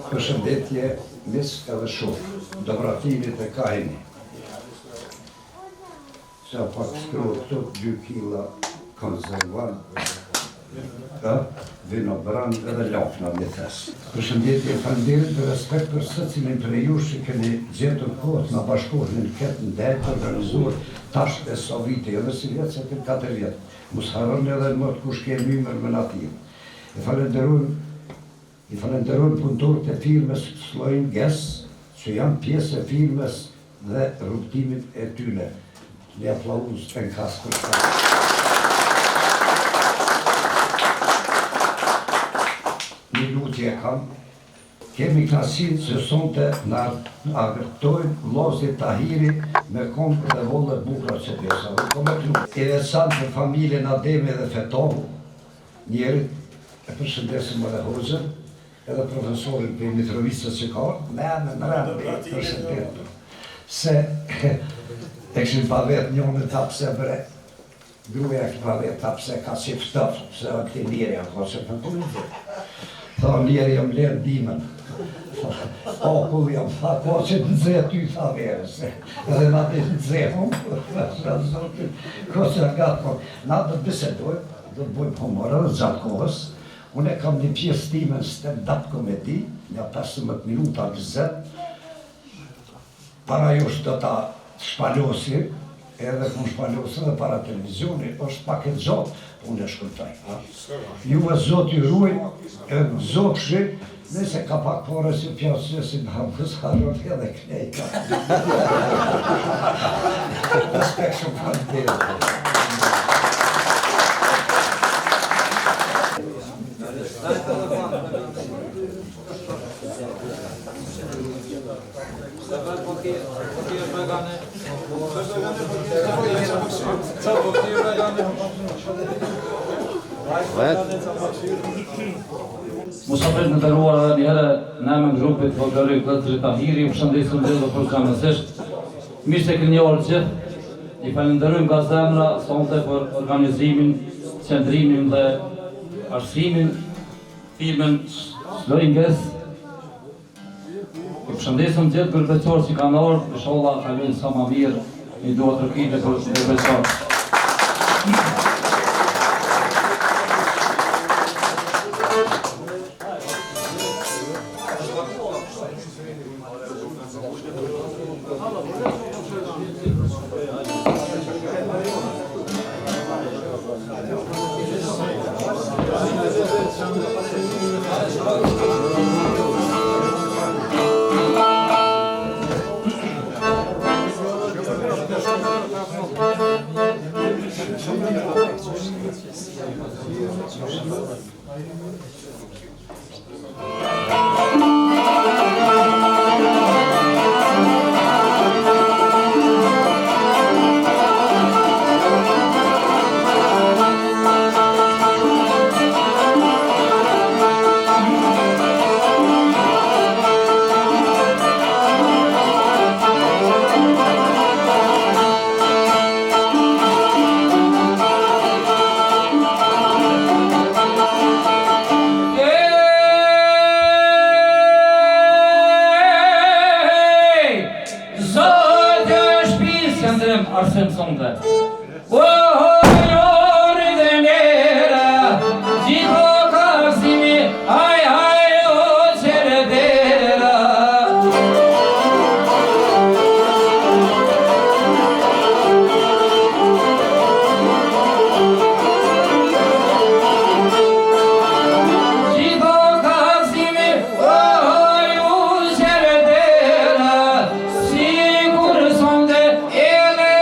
Përshëndetje, mis edhe shof, dobratimit e kahini. Se pak skru këto 2 kila konservant, vino brand edhe lafna mjetes. Përshëndetje, faleminderit dhe respekt për secilin prej jush që keni gjetur kohët na bashkohën në këtë ndajt organizuar tash e Soviti, edhe si vjetë se të 4 vjetë. Mos harroni edhe më të kush ke mimër me natim. I falenderojmë punëtorët e firmës Slojnë Ges, që janë pjesë e firmës dhe rrugtimit e tyre. Një aplauz të në kasë për shka. Një lutje kam. Kemi knasinë që sonte në agërtojnë Lozit Tahiri me kompë dhe vollët bukra që pjesa. E veçanë për familjen Ademi dhe Fetohu, njerit e përshëndesim më dhe hoxën, edhe profesorin për Mitrovicës që ka orë, me në rëndë përshëndetur. Se e këshin pa vetë njënë ta pse bre, gruja e këshin pa vetë ta pse ka qip shtëf, se o këti njeri ako që për politë. Tha njeri jam lërë dimën. O, ku jam tha, ko që të nëzhe ty tha verës, edhe na të nëzhe hum, ko që gatë po. Na të bisedojmë, do të bojmë humorë dhe gjatë kohës. Unë e kam një pjesë time në stand-up komedi, një 15 minuta 20, para jush do ta shpalosi, edhe ku shpalosi dhe para televizioni, është pak e gjatë, unë e shkëlltaj. Ju e zotë i ruaj, e zotë shi, nëse ka pak pore si pjasë si në hamës, harot edhe knejka. Respekt shumë falenderoj. Musafir në nderuar edhe një herë në emër grupit folklorik Lozit Tahiri, ju përshëndesim dhe përgjithësisht. Mirë se keni ardhur gjithë. I falenderojmë nga zemra sonte për organizimin, qendrimin dhe arsimin firmën Slojnë Ges. Ju përshëndesim gjithë përveçorë që kanë ardhur, inshallah kalojnë sa më mirë, i dua tërkime për përveçorë. Arsem sonde. Ori dhe nera, gjitho karsimi, haj o qere dera. Gjitho karsimi, haj o qere dera, sigur sonde ele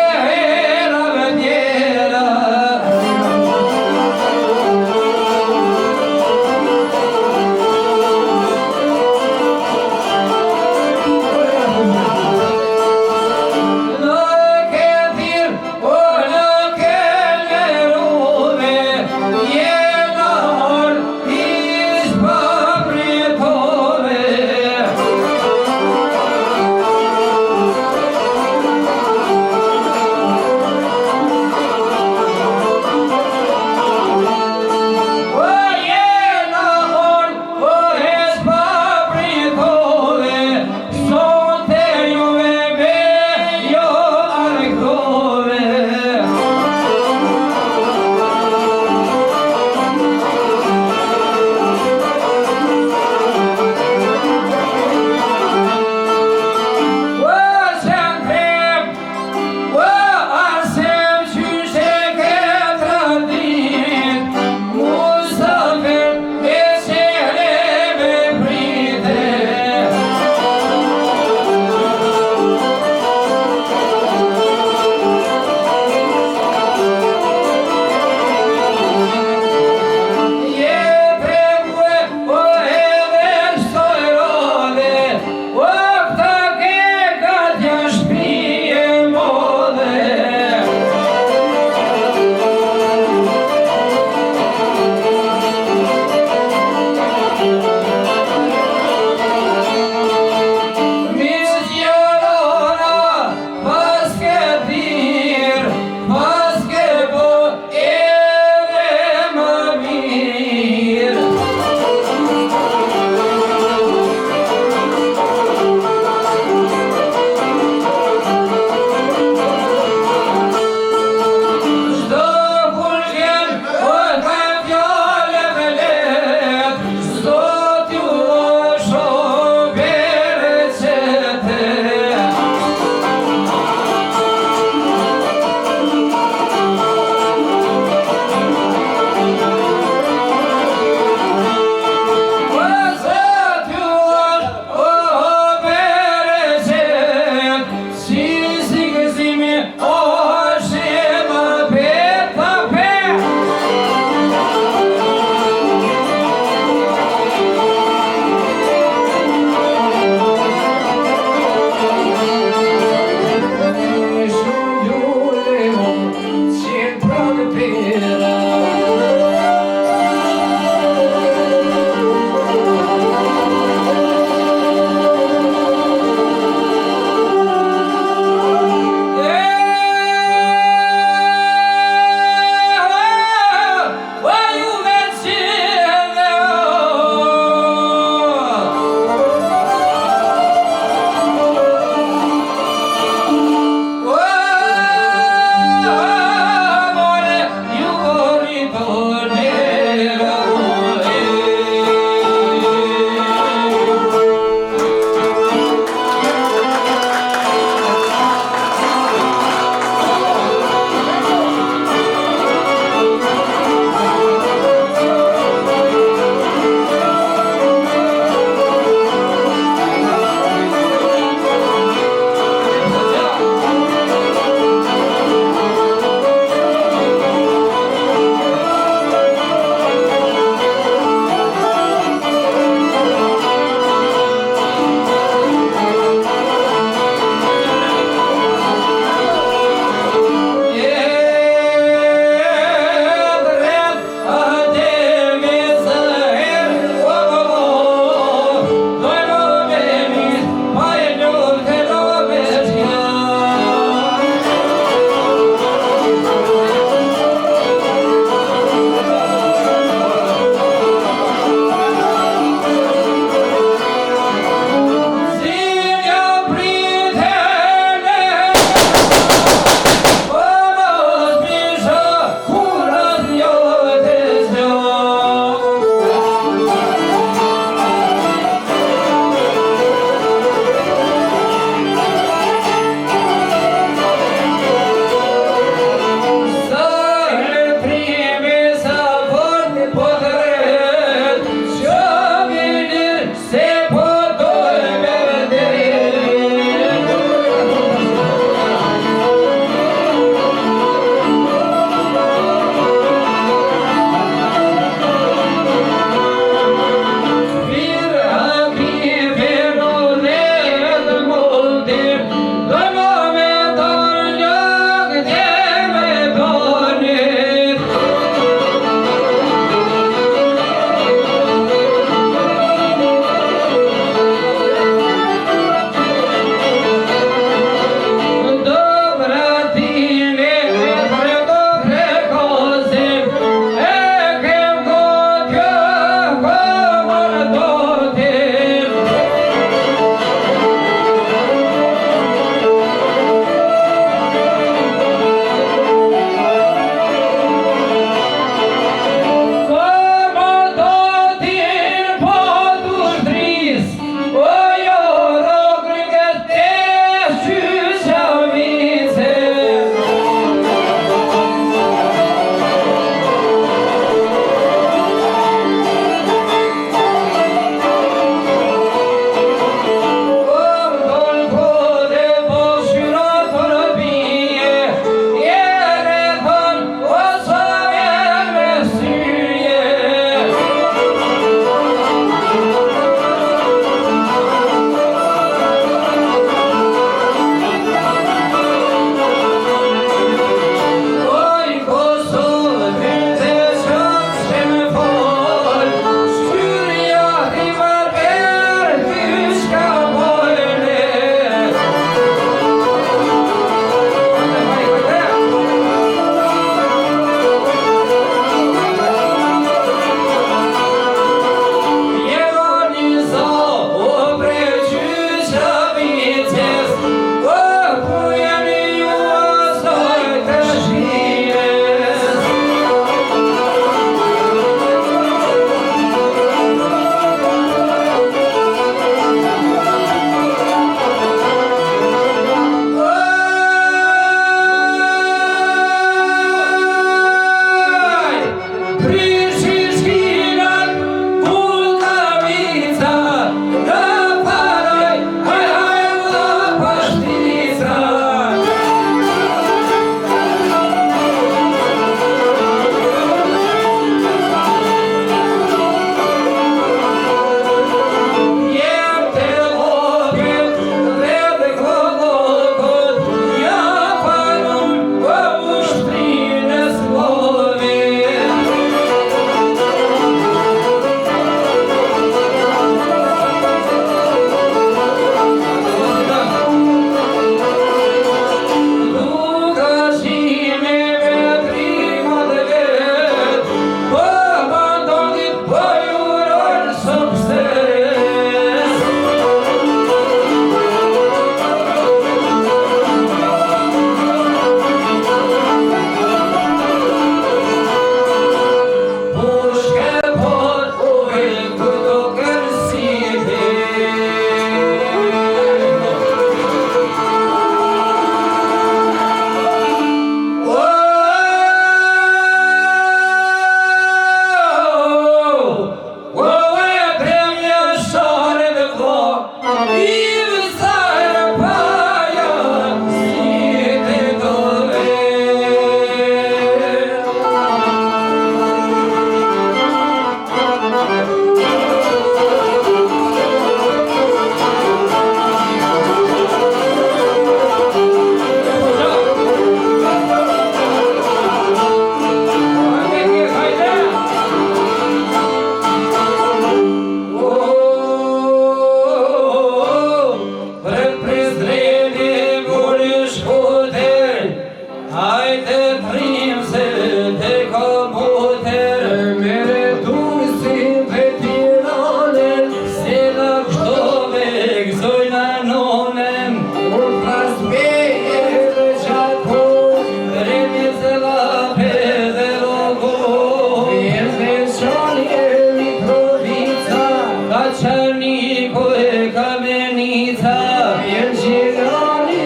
Granica, Gjergjirani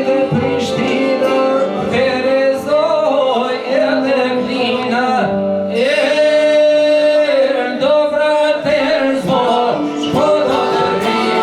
dhe Prishtina, Terezoj edhe Klina, do frater zbor, shkoda dhe rina.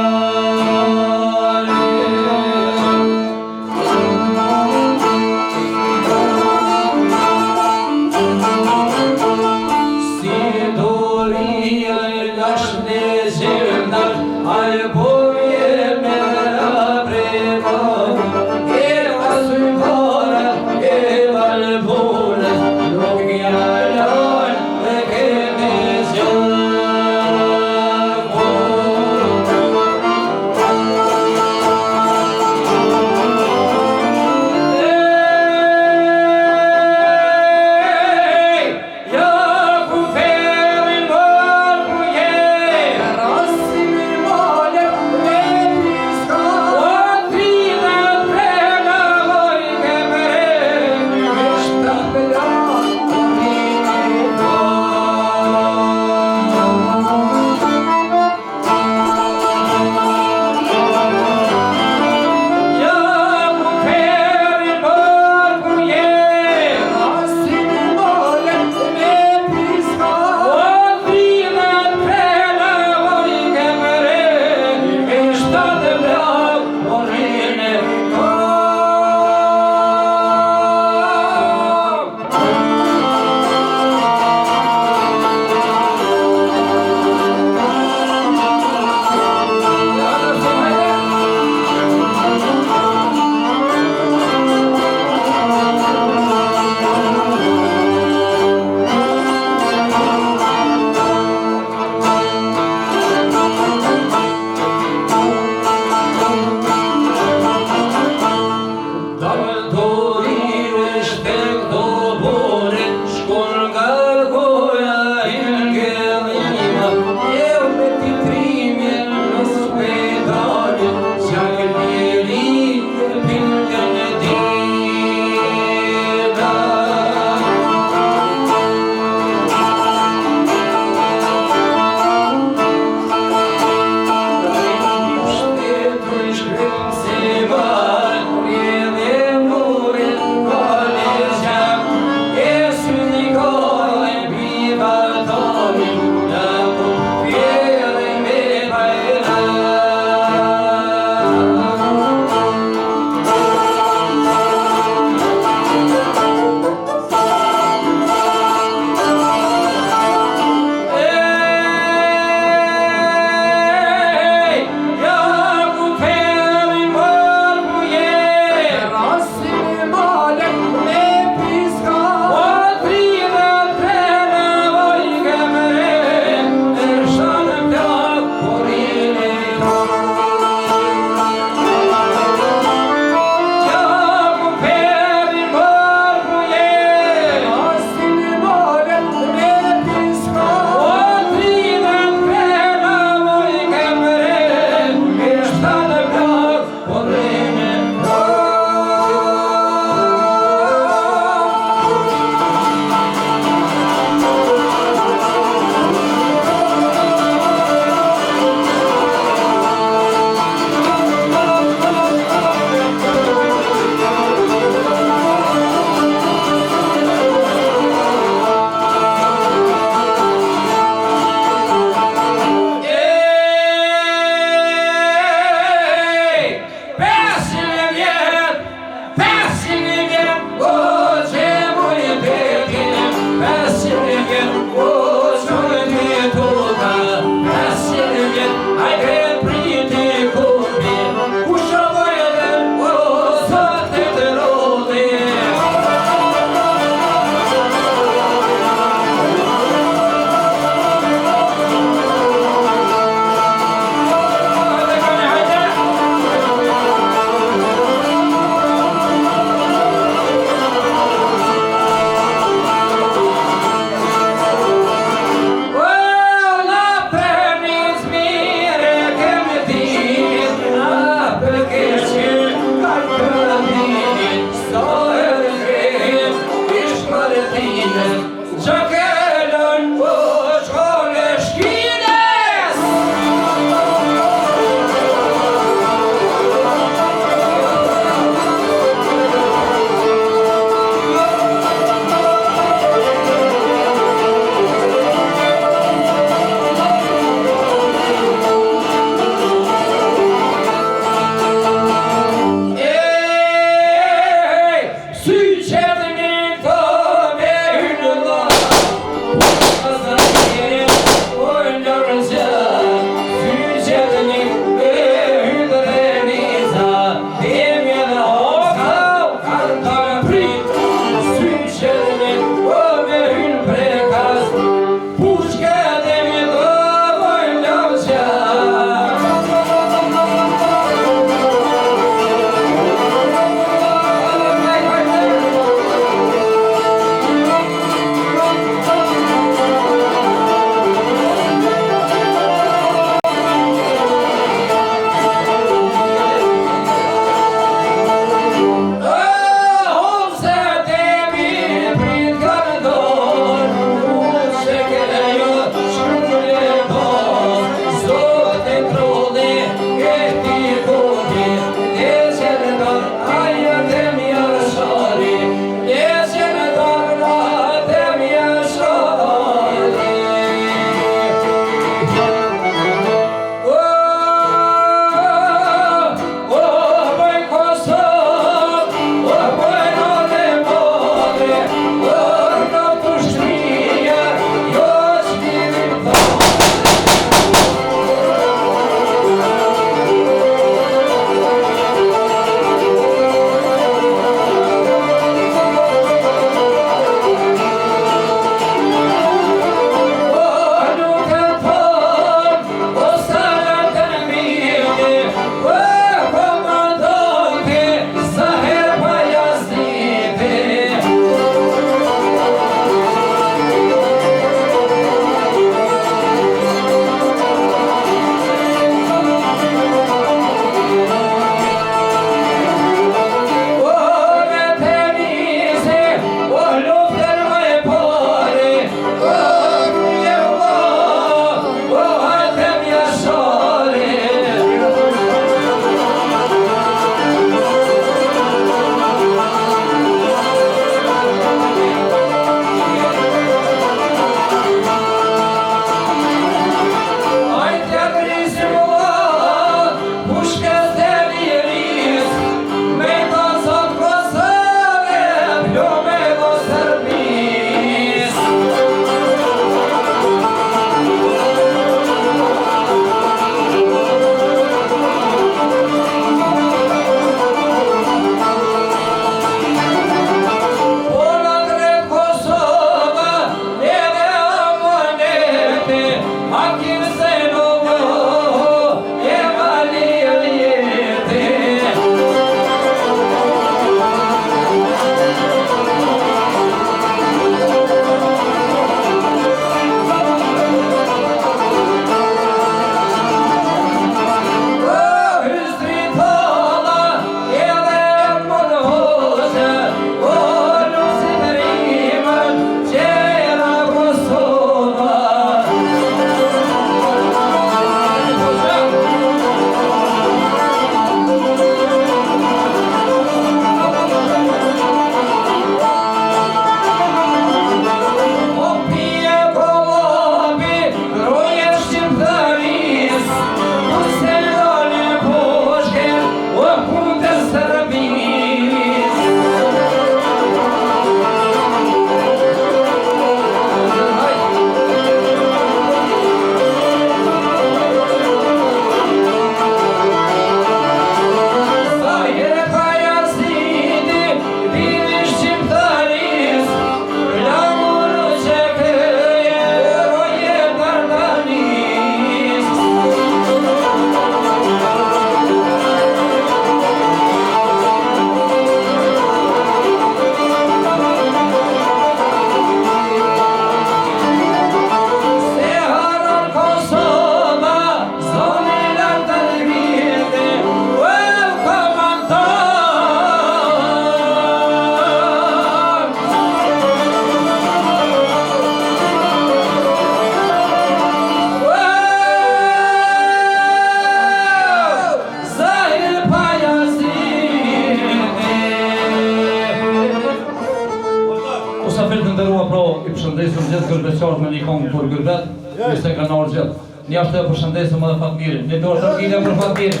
përshëndesëm gjithë gërbesharët me një kongë për gërbet, mirë se kanë ardhur gjithë. Një ashtë të përshëndesëm edhe Fatmirin, një dorë të rëgjile për Fatmirin.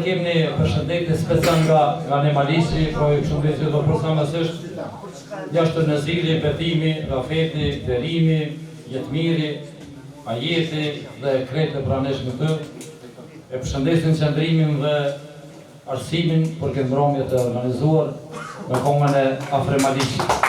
kemi një përshëndetje special nga Nemalishi, pra ju përshëndetje do përsamësisht jashtë Nëzili, Betimi, Rafeti, Derimi, Jetmiri, Ajeti dhe Krete praneshme të. E përshëndesin qëndrimin dhe arsimin për këndromjet e organizuar në kongën e Afremalishi.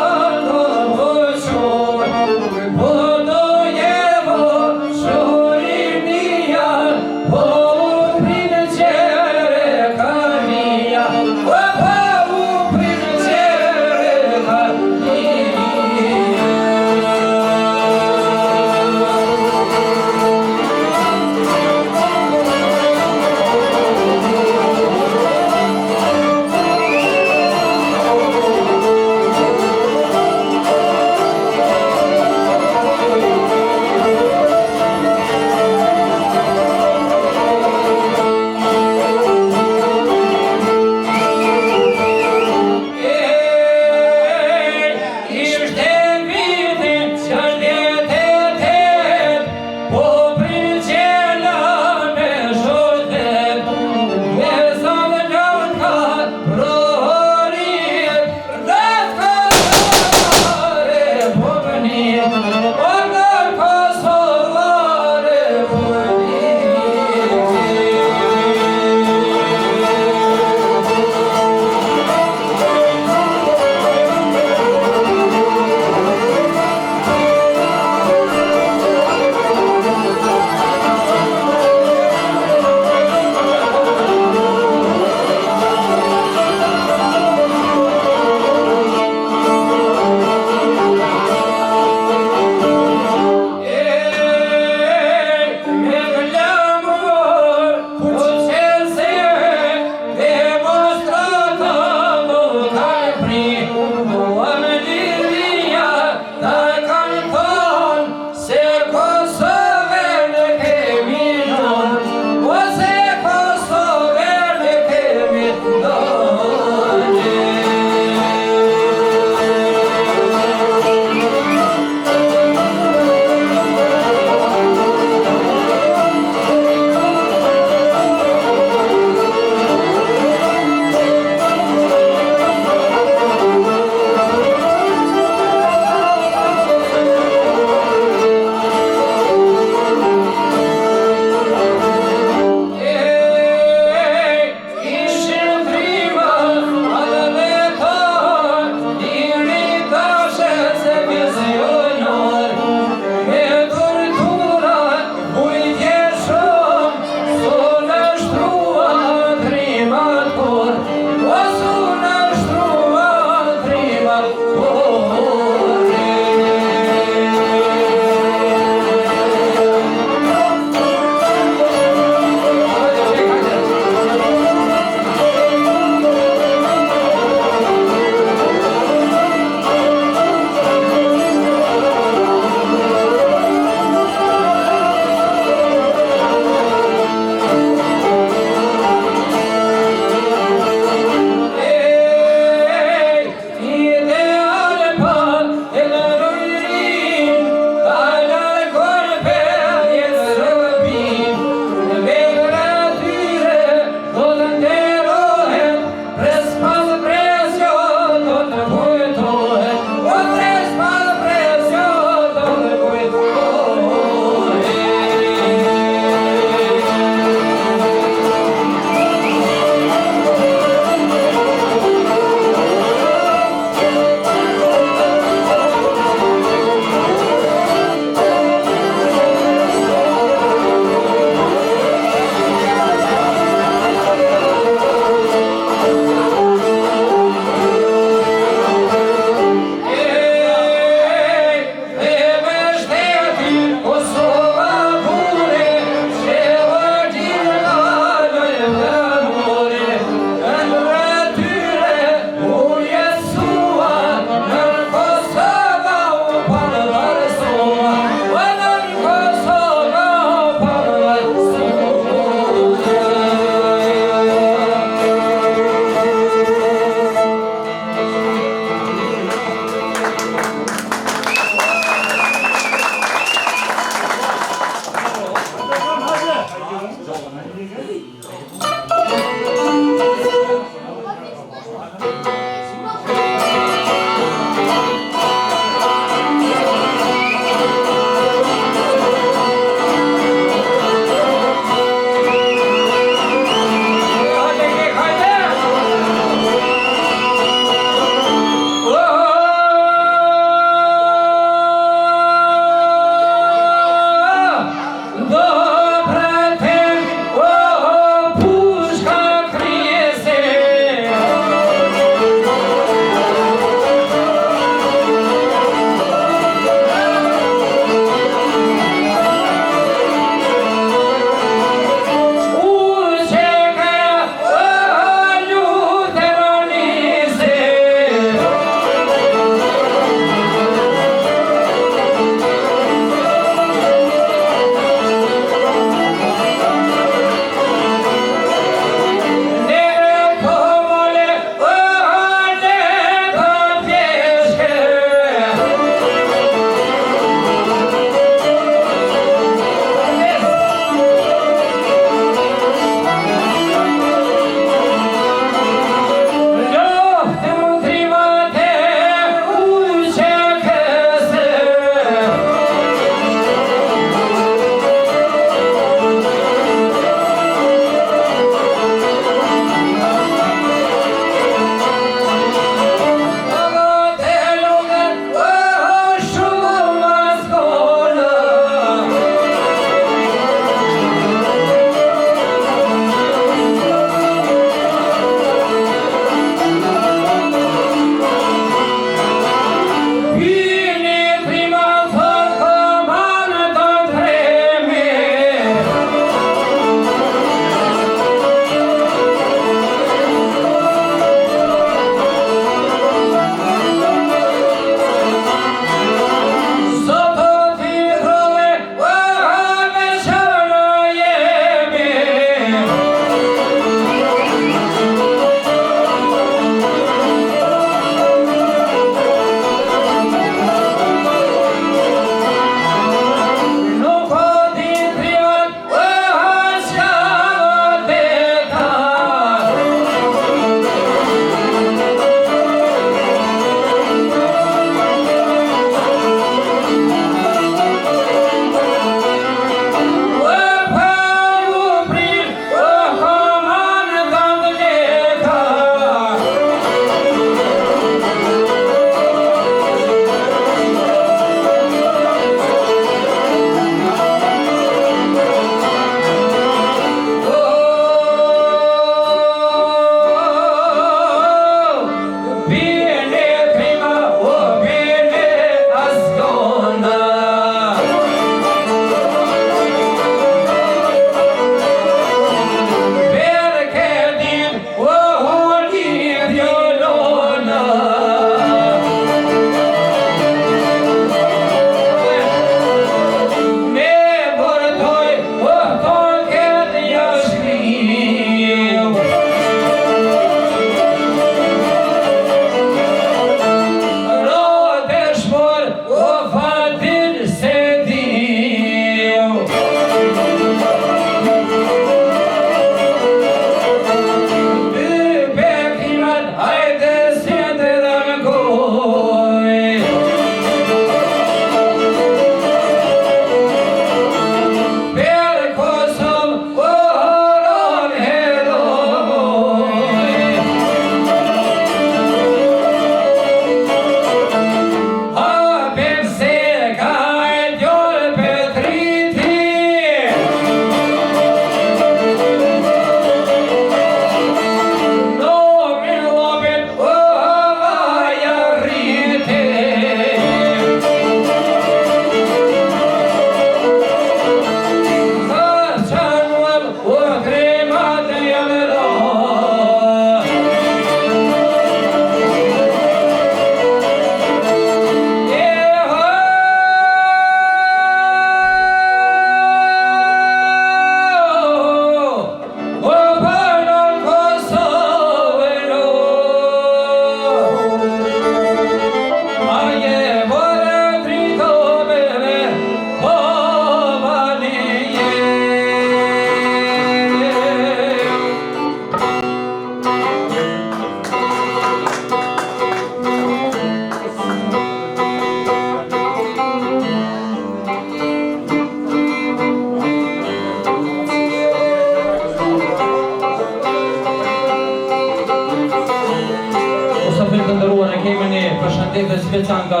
kemi një përshëndetje special nga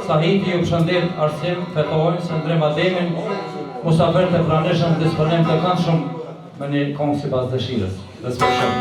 Sahiti, ju përshëndet Arsim Fetojnë, së Ndrem Ademin, musafir të pranishëm, disponim të kanë shumë me një kongë si pas dëshirës. Dhe së përshëm.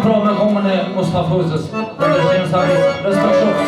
Pro me komën e Mustafuzës, për ndërshim Sahit, respekt shumë. Po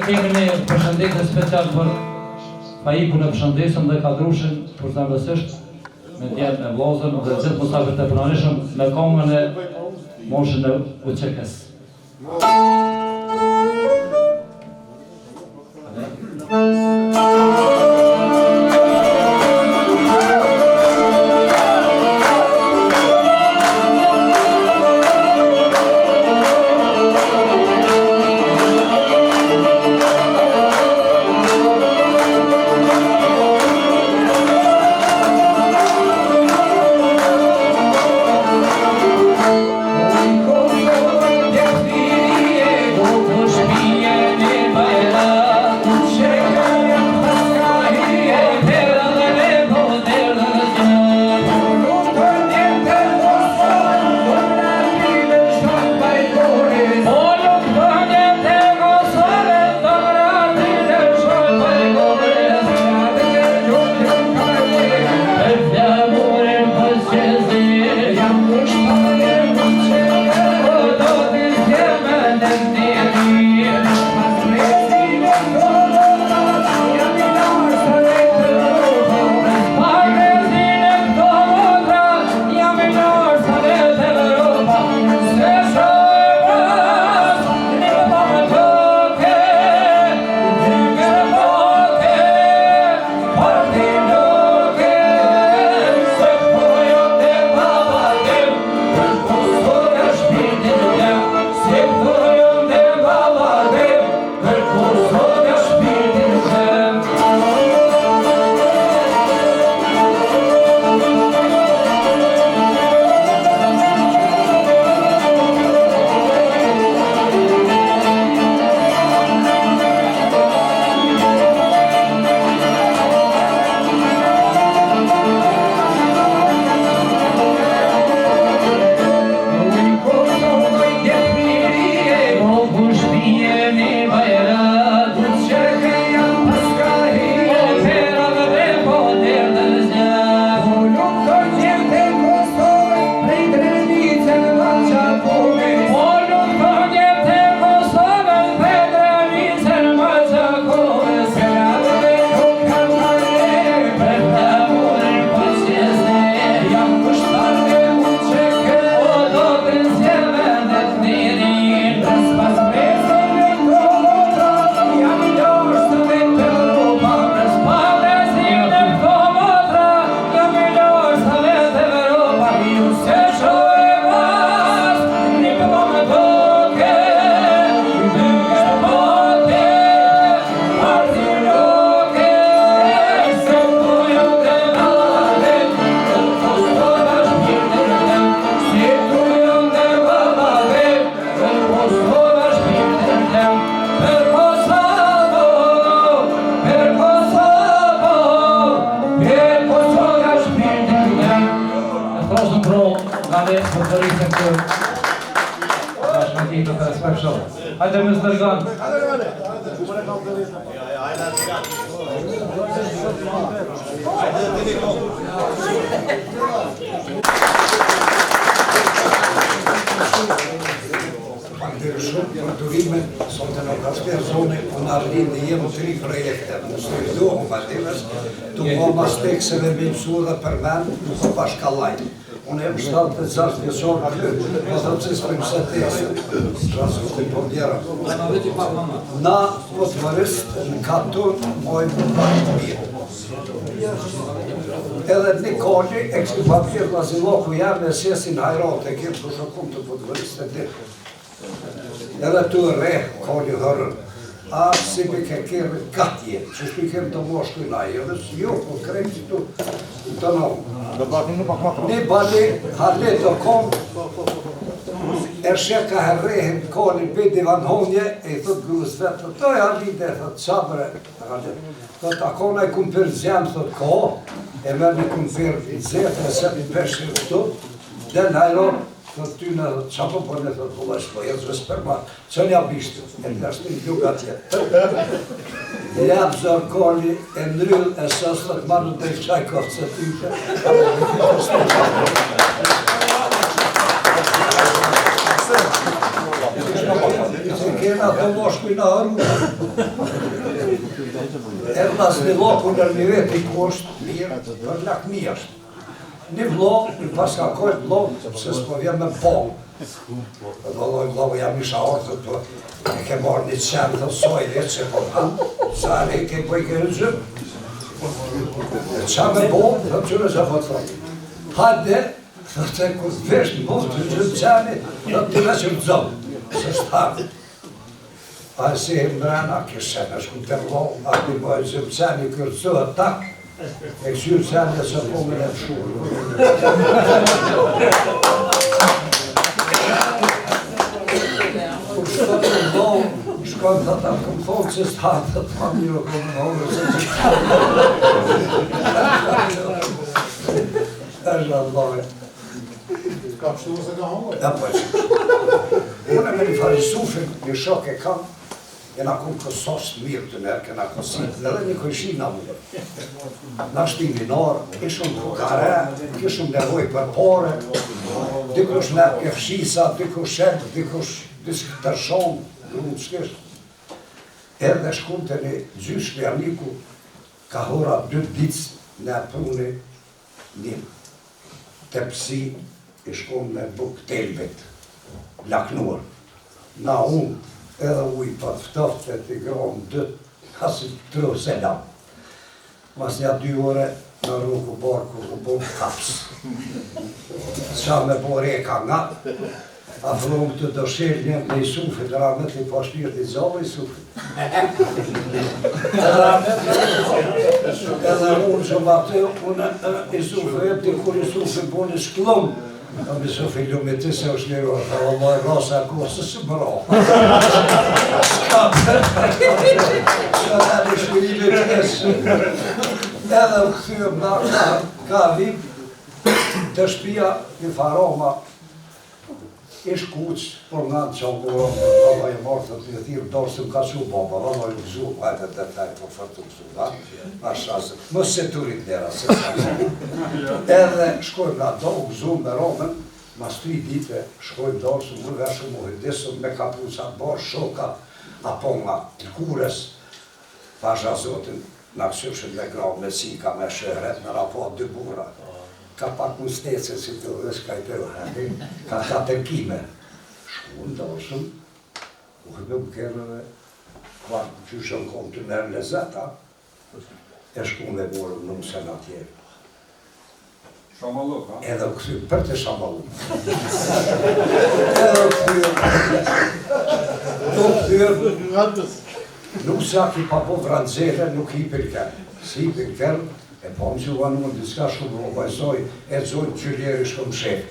kemi një përshëndetje special për Faikun e përshëndesëm dhe kadrushin përzemërsisht me djetë me vllazën dhe gjithë musafirët e pranishëm me këngën e moshën e Uçekës. Hajde me zdërgan. Durimet som të në kasperzone po në arrin dhe jemë 3 projekte. Në studohëm atinës, të goma stekseve me mësu dhe për men, nuk o pashkallajnë. Unë e më 76 vjeçor, po thëmë që s'pëm se tesë, trasur të pondjera. Na, po të vërist, në katon, mojnë në bashkë mirë. Edhe një kolli, ekskipapir Laziloku jam e sesin hajrate, kemë të shokum të po të vërist e dirë. Edhe tu re, kolli hërën. A si me ke kërë gatje, që shtu i kemë të moshtu i lajë, edhe si jo, po krejmë që tu të nëmë. Një bali, hallet të kom, e sheka herrehim kolli bidi van honje, e i thët grus vetë, to e hallit e thët qabre, thët akona i kumë për zjemë, thët ko, e me një kumë për zetë, e se një peshë të tu, dhe në hajro, thët ty në qapo për në thët vëllaj shpo, e zhës për ma, që një abishtu, e një ashtu një gjuga tjetë. Ljabë zërë kolli, e nryll, e sës thët marrë dhe i qajkovë që tyke. Që kena e moshkuj në arru. Erdas një loku në një veti ku është mirë, për lakmi është. Një vlo, një paska kojt vlo, se s'po vjen me po. Vëlloj vlo, jam isha orë, të e ke marrë një qenë të soj, e që po hanë, sa e ke po i kërë gjëmë. E qa me bo, të qërë që po të thonë. Hajde, të kur vesh në bo të gjëmë qeni, të të me që rëzohë, se shtarë. A si e mrena, këshen, është ku të rëllohë, a të bëjë gjëmë qeni kërëzohë tak, e këshyrë qeni e që pongën e pëshurë. Kur shkët të rëllohë, shkët të ta këmë thonë që s'tarë të të mirë këmë në orë, se që është Allahe. Ka pështu se ka hongër? Ja, po që. Unë me një farisufin, një shok e kam, jena kumë kësos mirë të nërë, këna kësit, edhe një këshin në mundë. Në shti minorë, ishëm kare, kishëm nevoj për pore, dikush me kefshisa, dikush shetë, dikush të shonë, në shkishtë. Edhe shkum të një gjysh Ljerniku, ka hora 2 ditës në pruni një tepsi, i shkum me buk telbet, laknuar. Na unë, edhe uj për ftoft e t'i gronë 2, kasi 3 selam. Mas nja 2 ore në rrugë barku u bom kaps. Qa me bore ka nga, a vëllum të dëshirë në i sufit, ramet i pashpirë t'i gjallë i sufit. Edhe unë që më atë, unë i sufit, t'i kur i sufit bu një shklum, në mi sufit lume ti se është njërë, dhe vëlloj rasa kosë së mëro. Që në një shkërimi pjesë. Edhe u këthyëm nga ka vip, të shpia një faroma, ish kuq, por nga në qangurëm, vëlloj e marë të të thirë, dorë se më ka që baba, vëlloj u gëzu, hajtë të taj, po fërtë u gëzu, ma shasë, më se turit nera, se shasë. Edhe shkojmë nga do, u gëzu me Romen, mas 3 dite, shkojmë dorë, su më veshë më hëjdesëm me kapuca, barë, shoka, apo nga të kures, pasha zotin, nga kësëshën me grau, me sika, me shëhret, me rapot 2 bura. Ka pak mustece si të dhe shka i të dhe, ka tërkime. Shku ndoshëm, u hëbëm kërëve, kvarë që shën kom të nërë lezeta, e shku me morëm në mësën atje. Shamaluk, ha? Edhe u këthy, për të shamaluk. Edhe u këthy, nuk sa ki pa po vrandzele, nuk hi pirker. Si hi pirker, e po më që vanuën diska shumë robajzoj, e zojnë gjyljeri shkëm shepë.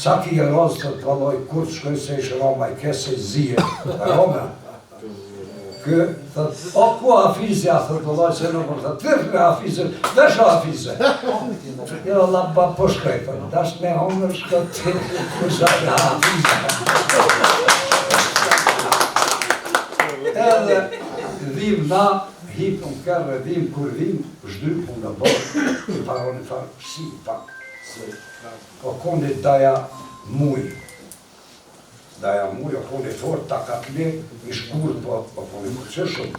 Sa ki e rozë të të valoj, kur të shkojnë se ishë Roma i kesë e zije, Roma, kë, thët, o ku Hafizja, thët valoj se në për thët, tërë me Hafizën, vesh o Hafizë. Jo, labba po shkrejtë, dasht me hongër shkët të kërshave Hafizja. Edhe dhim na, hipëm kërë, dhim kur dhim, zhdypëm në borë, i paroni farë, si pak. O koni daja muj. Daja muj, o koni fort, ta ka kle, i shkurë, po koni këqëshëm.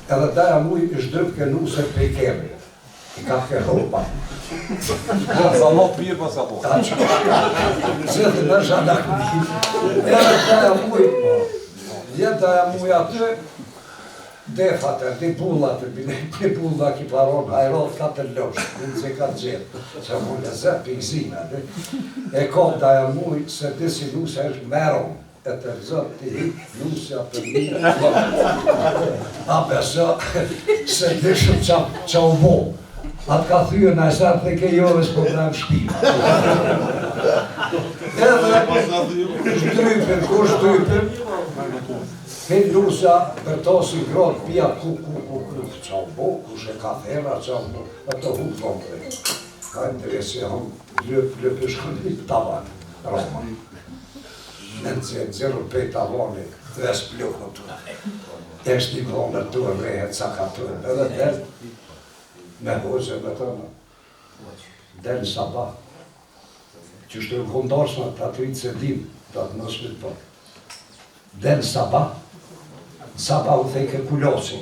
Edhe daja muj i zhdyp ke nuse pe i kemi. I ka ke ropa. Sa më pirë pas ka po. Ta që, zëtë në zhadak një. Edhe daja muj, daja muj aty, defatër, di bullatër, di bulla ki paron, hajrot ka të loshë, në që ka gjithë, që mu në zë pikzina. E kom daja muj, se disi nuse është meron, e të rëzot të hip nusja për një, a beso, se dishëm që u bo. Atë ka thyë në esarë të ke joves për në shpima. Edhe, shtrypin, kur shtrypin, këtë nusja bërtosi grot, pia ku, qa u bo, ku shë ka thera, qa u bo, ato hu thonë. Ka interesi, hon, lëpë shkëndi për tavan, Roma. Në nëzirë për tavani, dhe s'pluhë të. Eshtë një vonër të rehet, sa ka të, edhe del, me hozë me tënë, del në sabah, që shtë në kondorsma të atë vitë se dim, të atë në shpit për. Del sabah u theke kulosi.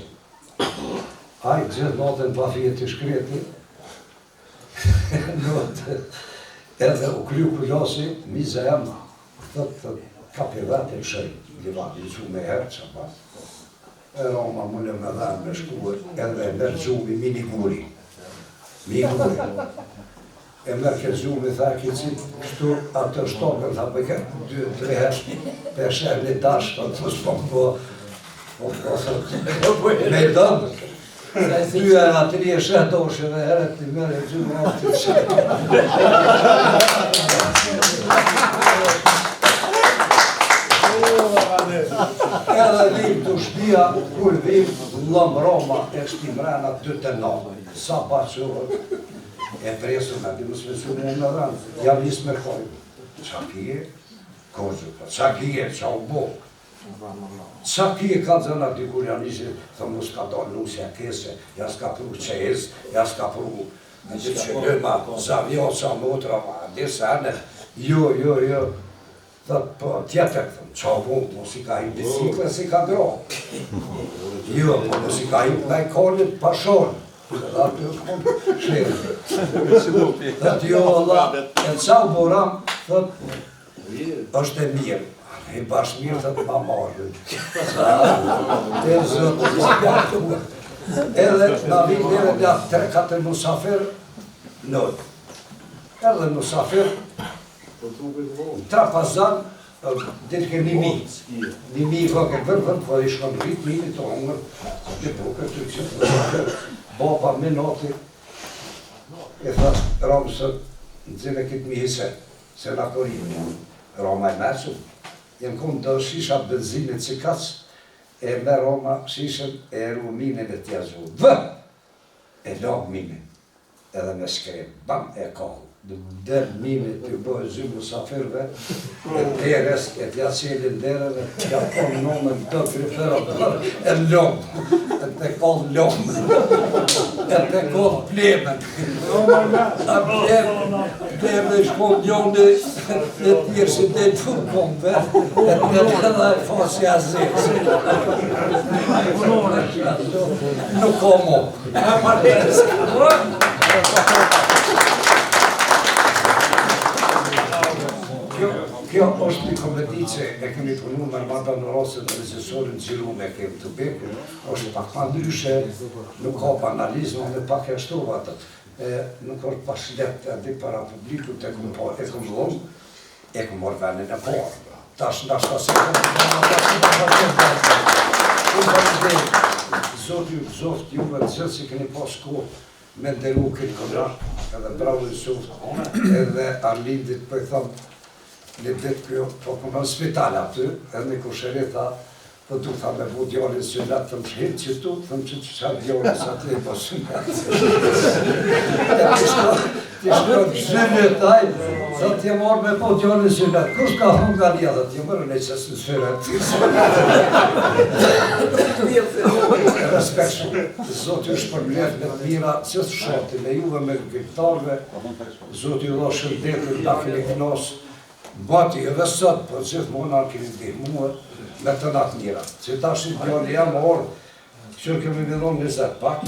Ai gjithë natën pa fije të shkreti, edhe u kryu kulosi, miza jam, thëtë kapi vetë i shëj, livati që me herë që pas. E Roma më në me dhenë me shkuër, edhe e mërë gjumi mini guri. E mërë ke gjumi, tha kici, kështu atë shtokën, tha për këtë 2-3 herë, për shërë një dashë, të s'pëm po, me dëmë. 2 herë, 3 shërë doshë dhe herët të mërë e gjumi atë të shërë. Edhe vim të shpia, kur vim, lëm Roma e shtim rena 2-9. Sa baqërë, e presu me di mësme su me në rëndë, jam njës me kojë. Qa kije? Kozë, qa kije, qa u bo? Qa kije ka zëna di kur janë ishë, thëmë nus ka do nusja kese, ja s'ka pru qez, ja s'ka pru në gjithë që lëma, zavjoca, motra, disa ane, jo. Thëtë, po, tjetër, thëmë, qa vëmë, mos i ka i bicikle, si ka gro. Jo, po, mos i ka i me kolit pashon. Dhe atë të konë shërë. Thëtë, jo, Allah, e qa u boram, thëtë, është e mirë. E bashkë mirë, thëtë, ma marrë. E zëtë, edhe, na vinë edhe nga 3-4 musafir, nëtë. Edhe musafir, Trapazan, dhe ke 1.000. 1.000 ka ke vërë, po i shkon rritë, 1.000 të hongër, dhe po këtë të këtë, baba me noti, e tha, Romë së në zile këtë mi hise, se në korinë, Roma e mesu, jenë konë do shisha benzinit që kacë, e me Roma shishën e eru minin e tja zhu, e logë minin, edhe me skrem, bam, e kohë. Dërë mini të bëjë zymë musafirve, e deres, e tja qelin dereve, tja konë nëmën të kripera, e lomë, e te konë lomë, e te konë plemen. A plemen shkonë njone, e tjerë që të të funë konë e të edhe e fosë jazirë. Nuk ko mo. Kjo është një komedi që e kemi punu me Armanda në rosë dhe rezisorin Gjiru me kemë të beku, është pak ma ndryshe, nuk ka pa analizmë, dhe pak e ashtu atët. Nuk është pa shlet e di para publiku të këmë po, e këmë lomë, e këmë morë venin e porë. Tash në ashtë se Zotë juve të gjithë si këni pas kohë me nderu këtë këndar, edhe bravo i softë, edhe Arlindit për i thamë, në ditë kjo, po këmë në spital aty, edhe në kusheri tha, po du tha me bu djallin së letë, thëmë që hirë që tu, thëmë që qa djallin së atë po së letë. Ti shkër zhënë taj, dhe t'je marrë me po djallin së letë, kush ka thonë nga një, dhe t'je mërë në qësë në së letë. Respekt shumë, Zotë ju shpërblet me të mira, që të shoti, me juve me gjiptarve, Zotë ju dha shëndetit, da keni kënosë, bati edhe sot, po gjithë mona kemi ndihmuar me të natë mira. Që ta shi djali jam orë, që kemi vidhon 20 pak.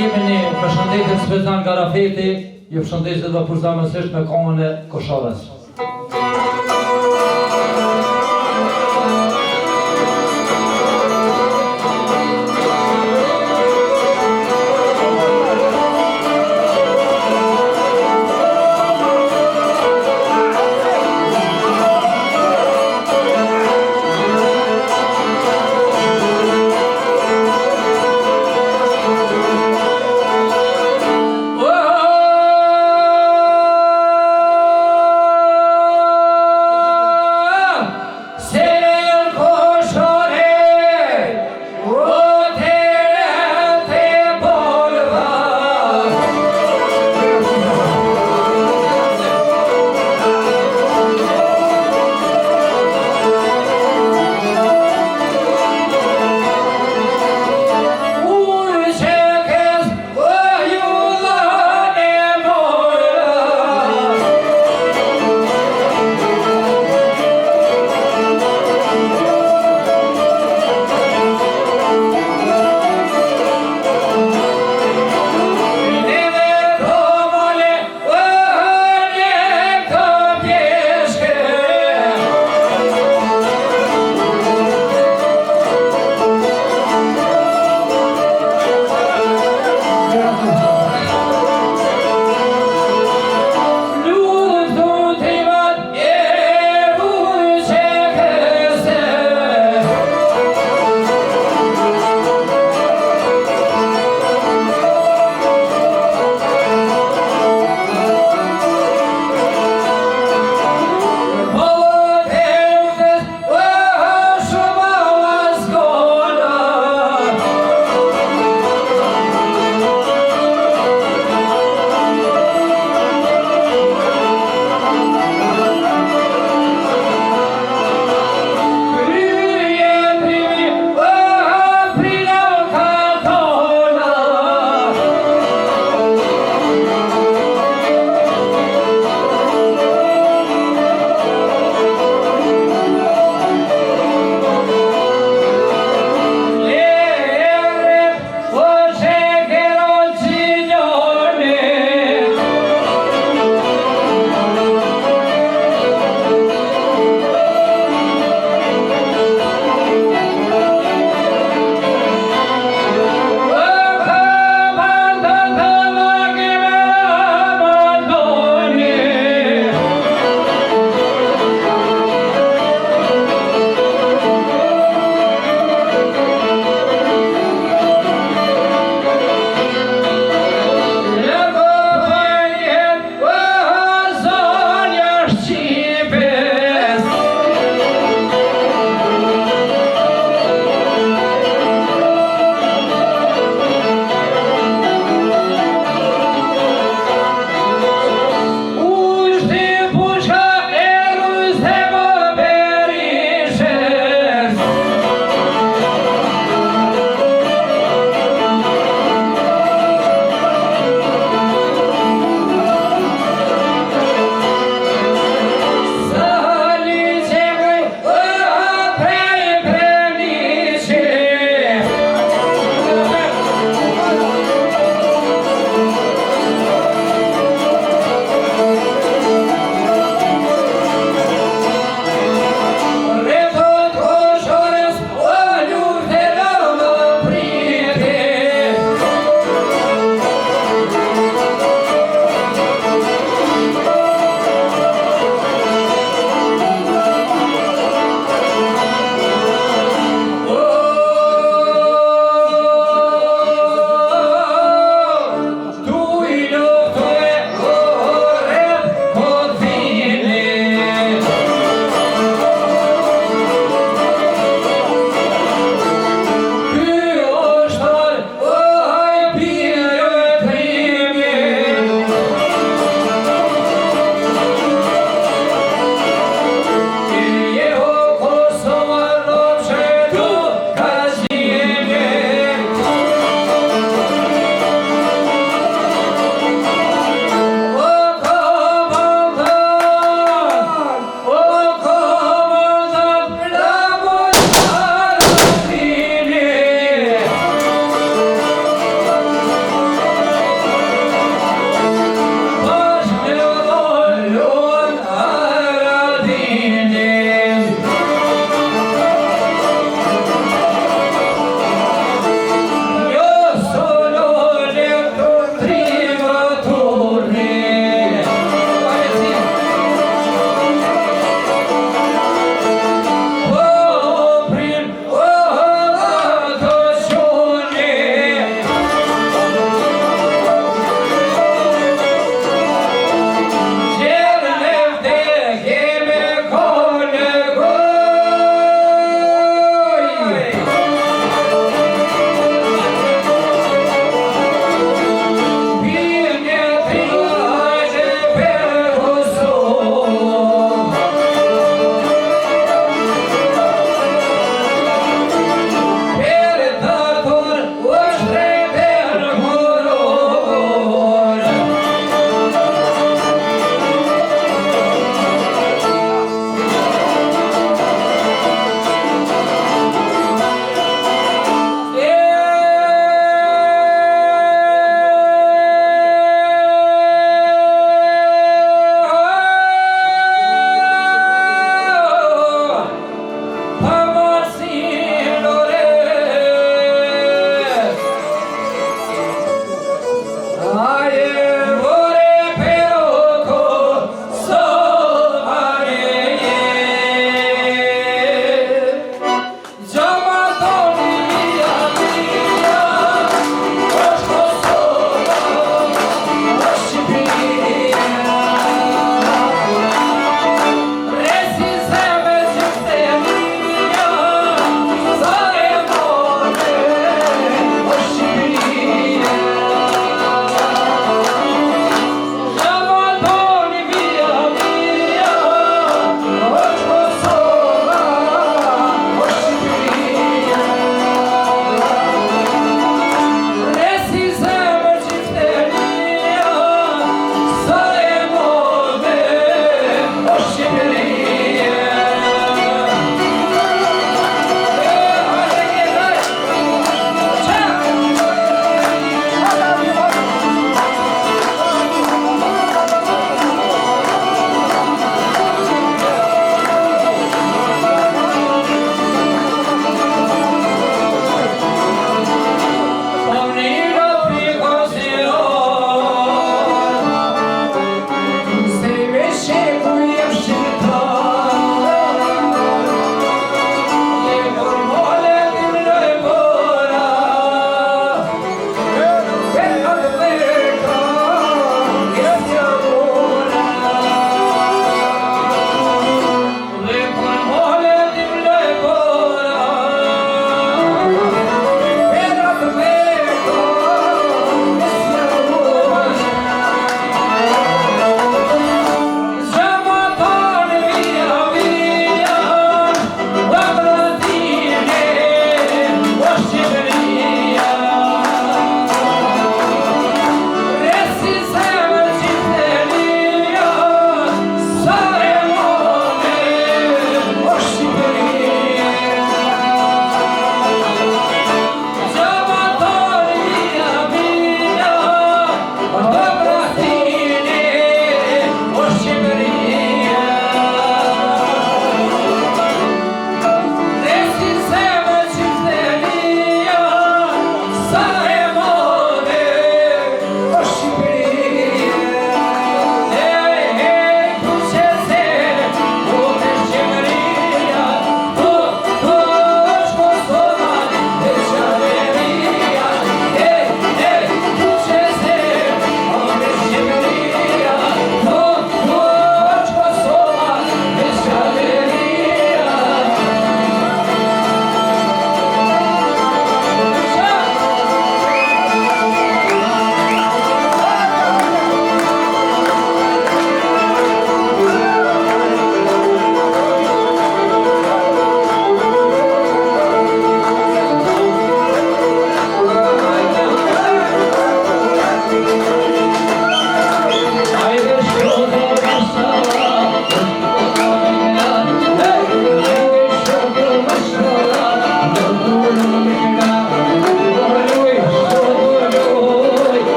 kemi një përshëndetje special nga Rafeti, ju përshëndesit dhe përzamësisht me komën e Koshovës.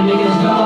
me ke zgjat